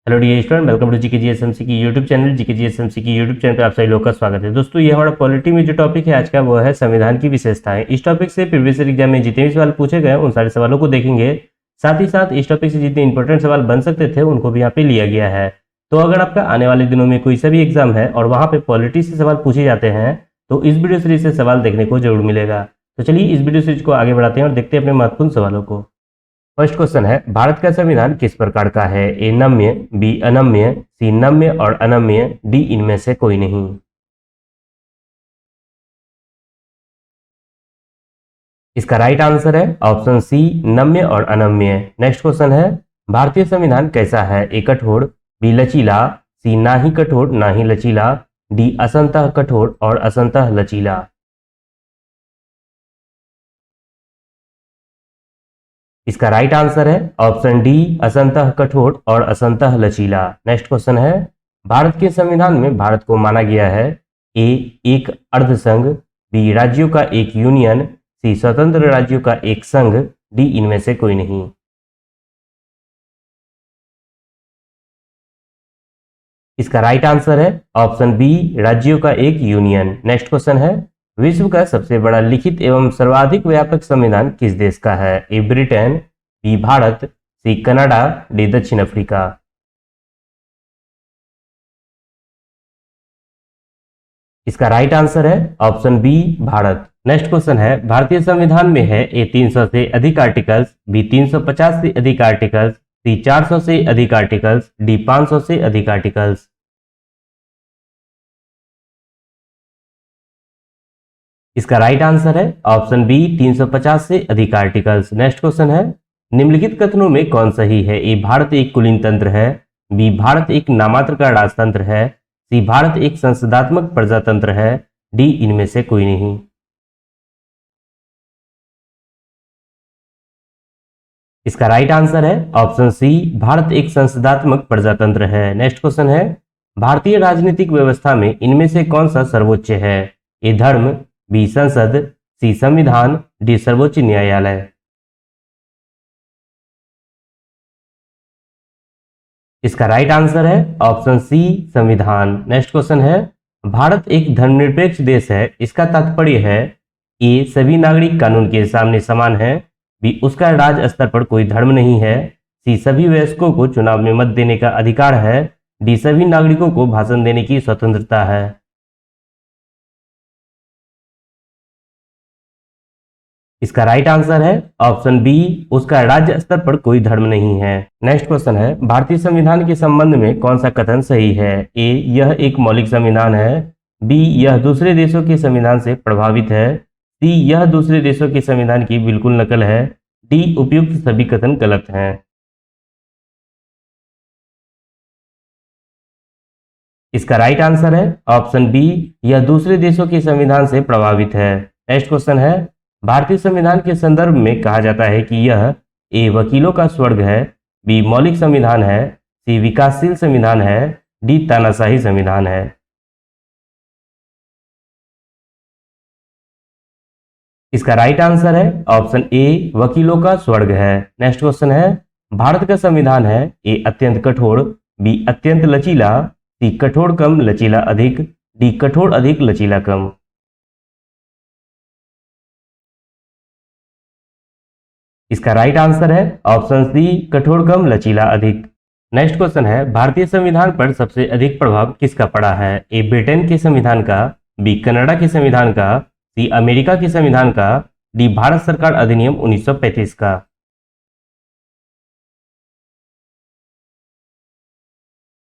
Hello dear student, welcome to GK GSMC की YouTube channel. GK GSMC की YouTube channel पे आप सभी लोग का स्वागत है। दोस्तों, ये हमारा पॉलिटी में जो टॉपिक है आज का, वो है संविधान की विशेषताएं। इस टॉपिक से प्रीवियस एग्जाम में जितने भी सवाल पूछे गए उन सारे सवालों को देखेंगे। साथ ही साथ इस टॉपिक से जितने इंपॉर्टेंट सवाल बन सकते थे उनको भी यहाँ पे लिया गया है। तो अगर आपका आने वाले दिनों में कोई सा भी एग्जाम है और वहाँ पे पॉलिटी से सवाल पूछे जाते हैं तो इस वीडियो सीरीज से सवाल देखने को जरूर मिलेगा। तो चलिए इस वीडियो सीरीज को आगे बढ़ाते हैं और देखते हैं अपने महत्वपूर्ण सवालों को। फर्स्ट क्वेश्चन है, भारत का संविधान किस प्रकार का है? ए नम्य, बी अनम्य, सी नम्य और अनम्य, डी इनमें से कोई नहीं। इसका राइट आंसर है ऑप्शन सी, नम्य और अनम्य। नेक्स्ट क्वेश्चन है, भारतीय संविधान कैसा है? ए कठोर, बी लचीला, सी ना ही कठोर ना ही लचीला, डी असंतः कठोर और असंतः लचीला। इसका राइट आंसर है ऑप्शन डी, असंतः कठोर और असंतः लचीला। नेक्स्ट क्वेश्चन है, भारत के संविधान में भारत को माना गया है ए एक अर्ध संघ, बी राज्यों का एक यूनियन, सी स्वतंत्र राज्यों का एक संघ, डी इनमें से कोई नहीं। इसका राइट आंसर है ऑप्शन बी, राज्यों का एक यूनियन। नेक्स्ट क्वेश्चन है, विश्व का सबसे बड़ा लिखित एवं सर्वाधिक व्यापक संविधान किस देश का है? A Britain, B Bharat, C Canada, D दक्षिण अफ्रीका। इसका राइट आंसर है option B, Bharat. Next question है, भारतीय संविधान में है ए 300 से अधिक आर्टिकल्स, बी 350 से अधिक आर्टिकल्स, सी 400 से अधिक आर्टिकल्स, डी 500 से अधिक आर्टिकल्स। इसका राइट आंसर है ऑप्शन बी, 350 से अधिक आर्टिकल्स। नेक्स्ट क्वेश्चन है, निम्नलिखित कथनों में कौन सही है? ए भारत एक कुलीन तंत्र है, बी भारत एक नामात्र का राजतंत्र है, सी भारत एक संसदात्मक प्रजातंत्र है, डी इनमें से कोई नहीं। इसका राइट आंसर है ऑप्शन सी, भारत एक संसदात्मक प्रजातंत्र है। नेक्स्ट क्वेश्चन है, भारतीय राजनीतिक व्यवस्था में इनमें से कौन सा सर्वोच्च है? ए धर्म, बी संसद, सी संविधान, डी सर्वोच्च न्यायालय। इसका राइट आंसर है ऑप्शन सी, संविधान। नेक्स्ट क्वेश्चन है, भारत एक धर्मनिरपेक्ष देश है, इसका तात्पर्य है ए सभी नागरिक कानून के सामने समान है, बी उसका राज्य स्तर पर कोई धर्म नहीं है, सी सभी वयस्कों को चुनाव में मत देने का अधिकार है, डी सभी नागरिकों को भाषण देने की स्वतंत्रता है। इसका राइट आंसर है ऑप्शन बी, उसका राज्य स्तर पर कोई धर्म नहीं है। नेक्स्ट क्वेश्चन है, भारतीय संविधान के संबंध में कौन सा कथन सही है? ए यह एक मौलिक संविधान है, बी यह दूसरे देशों के संविधान से प्रभावित है, सी यह दूसरे देशों के संविधान की बिल्कुल नकल है, डी उपयुक्त सभी कथन गलत हैं। इसका राइट आंसर है ऑप्शन बी, यह दूसरे देशों के संविधान से प्रभावित है। नेक्स्ट क्वेश्चन है, भारतीय संविधान के संदर्भ में कहा जाता है कि यह ए वकीलों का स्वर्ग है, बी मौलिक संविधान है, सी विकासशील संविधान है, डी तानाशाही संविधान है। इसका राइट आंसर है ऑप्शन ए, वकीलों का स्वर्ग है। नेक्स्ट क्वेश्चन है, भारत का संविधान है ए अत्यंत कठोर, बी अत्यंत लचीला, सी कठोर कम लचीला अधिक, डी कठोर अधिक लचीला कम। इसका राइट आंसर है ऑप्शन सी, कठोर कम लचीला अधिक। नेक्स्ट क्वेश्चन है, भारतीय संविधान पर सबसे अधिक प्रभाव किसका पड़ा है? ए ब्रिटेन के संविधान का, बी कनाडा के संविधान का, सी अमेरिका के संविधान का, डी भारत सरकार अधिनियम 1935 का।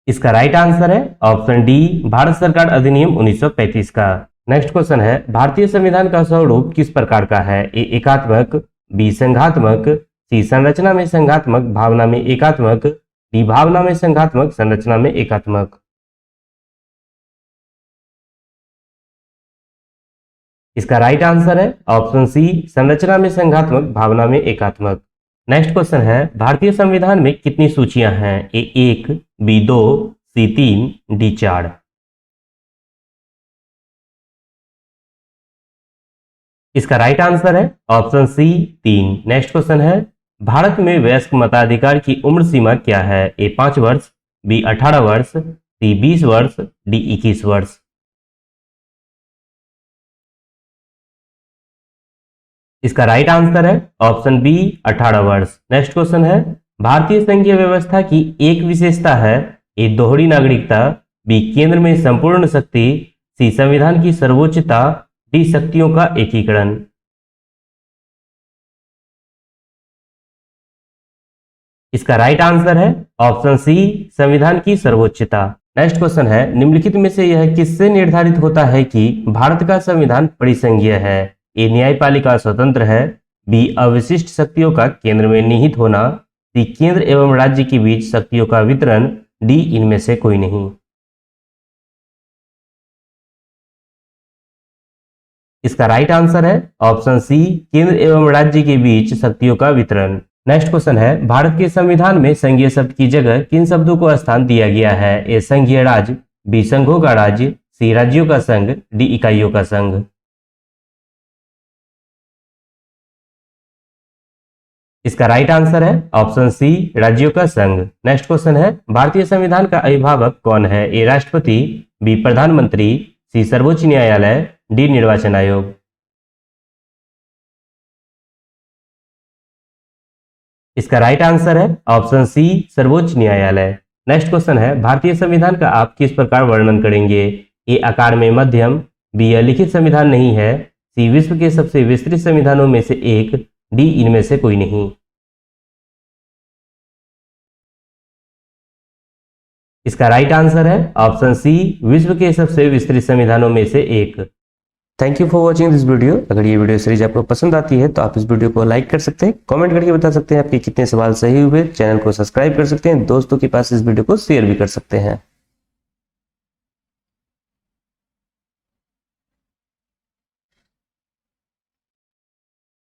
इसका राइट आंसर है ऑप्शन डी, भारत सरकार अधिनियम 1935 का। नेक्स्ट क्वेश्चन है, भारतीय संविधान का स्वरूप किस प्रकार का है? ए एकात्मक, बी संघात्मक, सी संरचना में संघात्मक भावना में एकात्मक, डी भावना में संघात्मक संरचना में एकात्मक। इसका राइट आंसर है ऑप्शन सी, संरचना में संघात्मक भावना में एकात्मक। नेक्स्ट क्वेश्चन है, भारतीय संविधान में कितनी सूचियां हैं? ए एक, बी दो, सी तीन, डी चार। इसका राइट आंसर है ऑप्शन सी, 3। नेक्स्ट क्वेश्चन है, भारत में वयस्क मताधिकार की उम्र सीमा क्या है? ए 5 वर्ष, बी 18 वर्ष, सी 20 वर्ष, डी 21 वर्ष। इसका राइट आंसर है ऑप्शन बी 18 वर्ष। नेक्स्ट क्वेश्चन है, भारतीय संघीय व्यवस्था की एक विशेषता है, ए दोहरी नागरिकता, बी केंद्र में संपूर्ण शक्ति, सी संविधान की सर्वोच्चता, डी शक्तियों का एकीकरण। इसका राइट आंसर है ऑप्शन सी संविधान की सर्वोच्चता। नेक्स्ट क्वेश्चन है, निम्नलिखित में से यह किससे निर्धारित होता है कि भारत का संविधान परिसंघीय है? ए न्यायपालिका स्वतंत्र है, बी अवशिष्ट शक्तियों का केंद्र में निहित होना, सी केंद्र एवं राज्य के बीच शक्तियों का वितरण, डी इनमें से कोई नहीं। इसका राइट आंसर है ऑप्शन सी केंद्र एवं राज्य के बीच शक्तियों का वितरण। नेक्स्ट क्वेश्चन है, भारत के संविधान में संघीय शब्द की जगह किन शब्दों को स्थान दिया गया है? ए संघीय राज्य, बी संघों का राज्य, सी राज्यों का संघ, डी इकाइयों का संघ। इसका राइट आंसर है ऑप्शन सी राज्यों का संघ। नेक्स्ट क्वेश्चन है, भारतीय संविधान का अभिभावक कौन है? ए राष्ट्रपति, बी प्रधानमंत्री, सी सर्वोच्च न्यायालय, डी निर्वाचन आयोग। इसका राइट आंसर है ऑप्शन सी सर्वोच्च न्यायालय। नेक्स्ट क्वेश्चन है, भारतीय संविधान का आप किस प्रकार वर्णन करेंगे? ए आकार में मध्यम, बी यह लिखित संविधान नहीं है, सी विश्व के सबसे विस्तृत संविधानों में से एक, डी इनमें से कोई नहीं। इसका राइट आंसर है ऑप्शन सी विश्व के सबसे विस्तृत संविधानों में से एक। Thank you for watching this video. अगर ये वीडियो सीरीज आपको पसंद आती है तो आप इस वीडियो को लाइक कर सकते हैं, कमेंट करके बता सकते हैं आपके कितने सवाल सही हुए, चैनल को सब्सक्राइब कर सकते हैं, दोस्तों के पास इस वीडियो को शेयर भी कर सकते हैं।